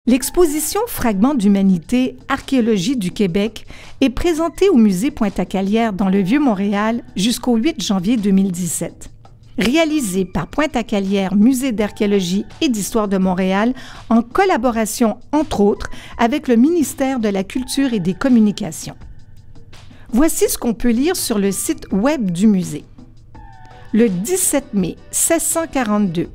L'exposition Fragments d'humanité, archéologie du Québec est présentée au musée Pointe-à-Calière dans le Vieux-Montréal jusqu'au 8 janvier 2017. Réalisée par Pointe-à-Calière Musée d'archéologie et d'histoire de Montréal en collaboration, entre autres, avec le ministère de la Culture et des Communications. Voici ce qu'on peut lire sur le site web du musée. Le 17 mai 1642,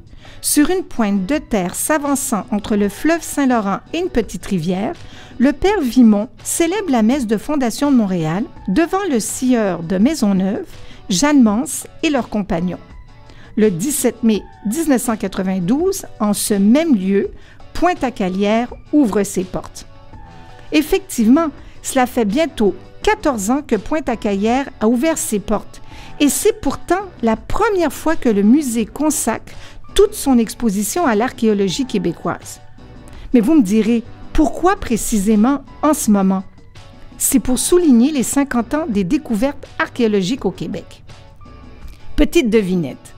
sur une pointe de terre s'avançant entre le fleuve Saint-Laurent et une petite rivière, le père Vimont célèbre la messe de fondation de Montréal devant le sieur de Maisonneuve, Jeanne Mance et leurs compagnons. Le 17 mai 1992, en ce même lieu, Pointe-à-Calière ouvre ses portes. Effectivement, cela fait bientôt 14 ans que Pointe-à-Calière a ouvert ses portes et c'est pourtant la première fois que le musée consacre toute son exposition à l'archéologie québécoise. Mais vous me direz, pourquoi précisément en ce moment? C'est pour souligner les 50 ans des découvertes archéologiques au Québec. Petite devinette.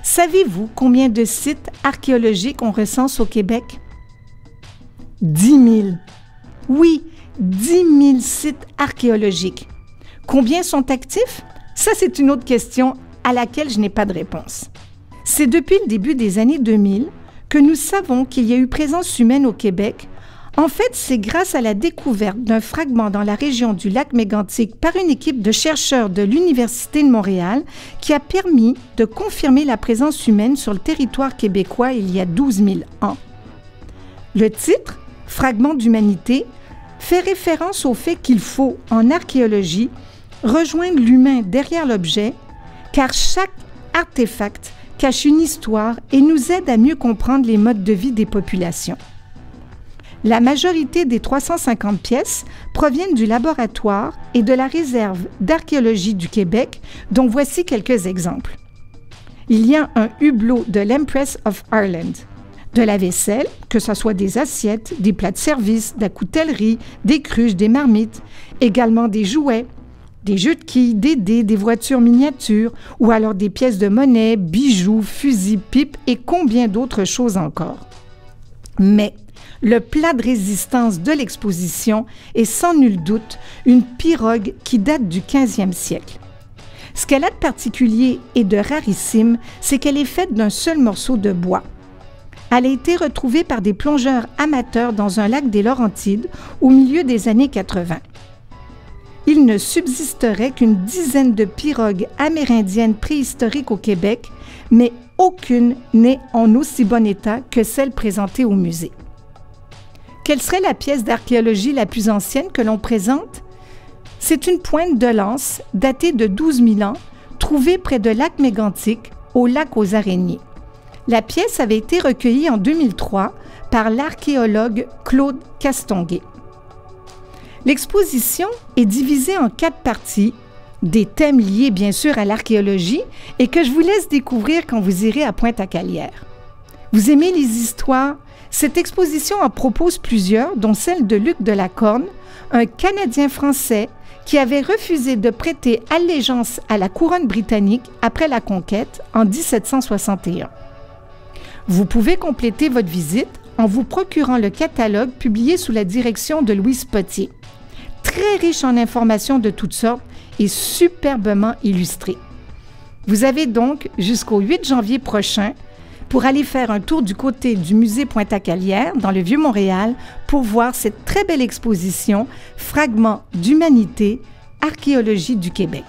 Savez-vous combien de sites archéologiques on recense au Québec? 10 000. Oui, 10 000 sites archéologiques. Combien sont actifs? Ça, c'est une autre question à laquelle je n'ai pas de réponse. C'est depuis le début des années 2000 que nous savons qu'il y a eu présence humaine au Québec. En fait, c'est grâce à la découverte d'un fragment dans la région du lac Mégantic par une équipe de chercheurs de l'Université de Montréal qui a permis de confirmer la présence humaine sur le territoire québécois il y a 12 000 ans. Le titre, « Fragments d'humanité », fait référence au fait qu'il faut, en archéologie, rejoindre l'humain derrière l'objet, car chaque artefact cache une histoire et nous aide à mieux comprendre les modes de vie des populations. La majorité des 350 pièces proviennent du laboratoire et de la réserve d'archéologie du Québec, dont voici quelques exemples. Il y a un hublot de l'Empress of Ireland, de la vaisselle, que ce soit des assiettes, des plats de service, de la coutellerie, des cruches, des marmites, également des jouets, des jeux de quilles, des dés, des voitures miniatures, ou alors des pièces de monnaie, bijoux, fusils, pipes et combien d'autres choses encore. Mais le plat de résistance de l'exposition est sans nul doute une pirogue qui date du 15e siècle. Ce qu'elle a de particulier et de rarissime, c'est qu'elle est faite d'un seul morceau de bois. Elle a été retrouvée par des plongeurs amateurs dans un lac des Laurentides au milieu des années 80. Il ne subsisterait qu'une dizaine de pirogues amérindiennes préhistoriques au Québec, mais aucune n'est en aussi bon état que celle présentée au musée. Quelle serait la pièce d'archéologie la plus ancienne que l'on présente? C'est une pointe de lance datée de 12 000 ans, trouvée près de lac Mégantic, au lac aux Araignées. La pièce avait été recueillie en 2003 par l'archéologue Claude Castonguay. L'exposition est divisée en 4 parties, des thèmes liés bien sûr à l'archéologie et que je vous laisse découvrir quand vous irez à Pointe-à-Calière. Vous aimez les histoires? Cette exposition en propose plusieurs, dont celle de Luc de la Corne, un Canadien français qui avait refusé de prêter allégeance à la couronne britannique après la conquête en 1761. Vous pouvez compléter votre visite en vous procurant le catalogue publié sous la direction de Louise Potier. Très riche en informations de toutes sortes et superbement illustré. Vous avez donc jusqu'au 8 janvier prochain pour aller faire un tour du côté du musée Pointe-à-Calière dans le Vieux-Montréal pour voir cette très belle exposition « Fragments d'humanité, archéologie du Québec ».